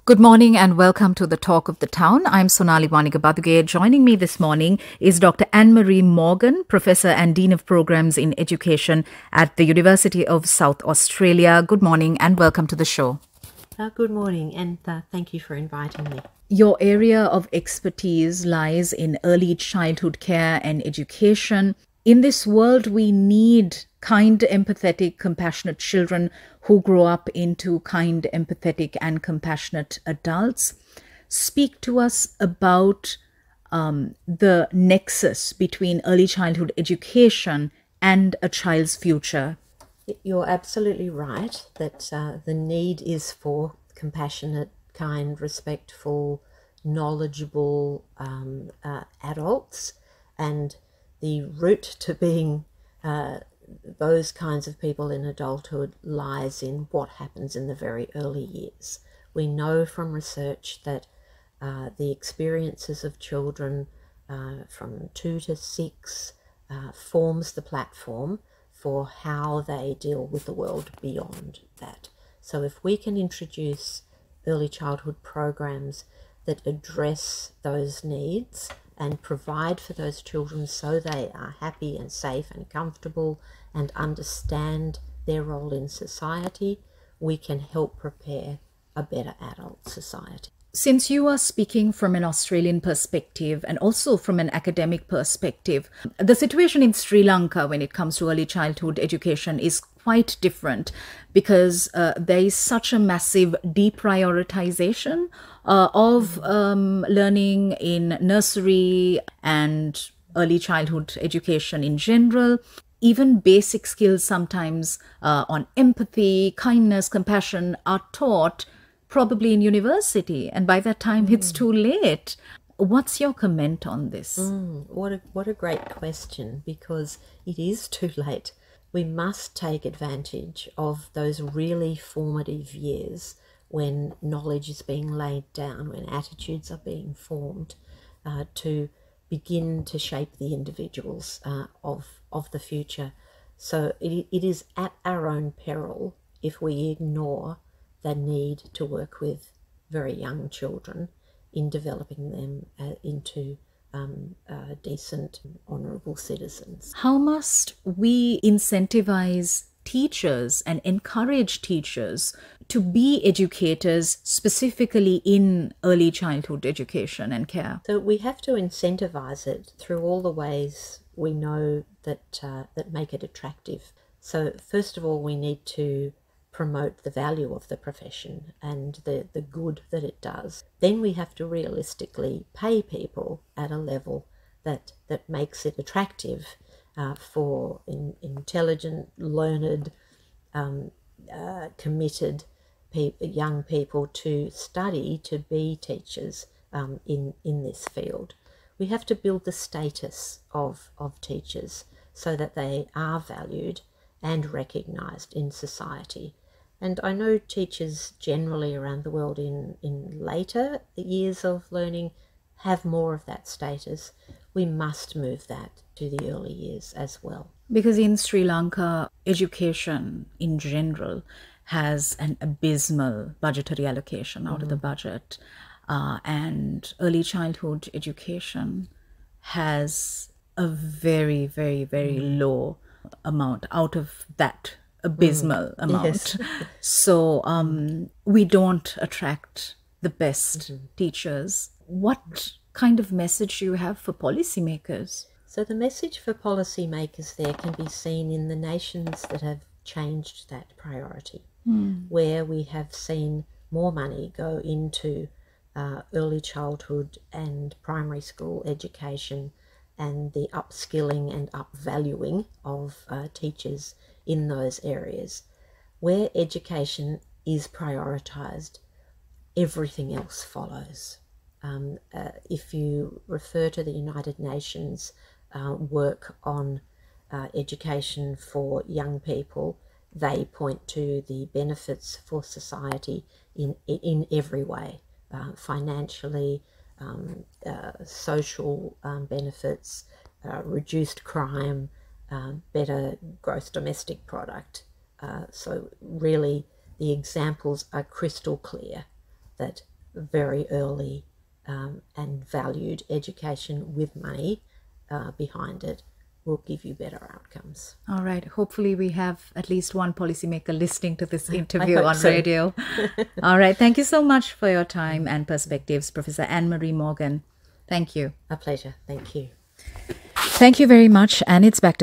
Good morning and welcome to the Talk of the Town. I'm Sonali Baduge. Joining me this morning is Dr. Anne-Marie Morgan, Professor and Dean of Programs in Education at the University of South Australia. Good morning and welcome to the show. Good morning and thank you for inviting me. Your area of expertise lies in early childhood care and education. In this world, we need kind, empathetic, compassionate children who grow up into kind, empathetic, and compassionate adults. Speak to us about the nexus between early childhood education and a child's future. You're absolutely right that the need is for compassionate, kind, respectful, knowledgeable adults, and the route to being those kinds of people in adulthood lies in what happens in the very early years. We know from research that the experiences of children from 2 to 6 forms the platform for how they deal with the world beyond that. So if we can introduce early childhood programs that address those needs and provide for those children so they are happy and safe and comfortable and understand their role in society, we can help prepare a better adult society. Since you are speaking from an Australian perspective and also from an academic perspective, the situation in Sri Lanka when it comes to early childhood education is quite different because there is such a massive deprioritization of learning in nursery and early childhood education in general. Even basic skills sometimes on empathy, kindness, compassion are taught probably in university, and by that time it's too late. What's your comment on this? What a great question, because it is too late. We must take advantage of those really formative years when knowledge is being laid down, when attitudes are being formed, to begin to shape the individuals of the future. So it is at our own peril if we ignore the need to work with very young children in developing them into decent, honourable citizens. How must we incentivize teachers and encourage teachers to be educators specifically in early childhood education and care? So we have to incentivize it through all the ways we know that make it attractive. So first of all, we need to promote the value of the profession and the good that it does. Then we have to realistically pay people at a level that makes it attractive for intelligent, learned, committed young people to study to be teachers in this field. We have to build the status of teachers so that they are valued and recognised in society. And I know teachers generally around the world in later years of learning have more of that status. We must move that to the early years as well. Because in Sri Lanka, education in general has an abysmal budgetary allocation out of the budget. And early childhood education has a very, very, very low amount out of that abysmal amount. Yes. So we don't attract the best teachers. What kind of message do you have for policymakers? So the message for policymakers there can be seen in the nations that have changed that priority, where we have seen more money go into early childhood and primary school education and the upskilling and upvaluing of teachers in those areas. Where education is prioritised, everything else follows. If you refer to the United Nations work on education for young people, they point to the benefits for society in every way, financially, social benefits, reduced crime, better gross domestic product. So really the examples are crystal clear that very early and valued education with money behind it will give you better outcomes. All right. Hopefully we have at least one policymaker listening to this interview on so. radio. All right. Thank you so much for your time and perspectives, Professor Anne-Marie Morgan. Thank you. A pleasure. Thank you. Thank you very much. And it's back to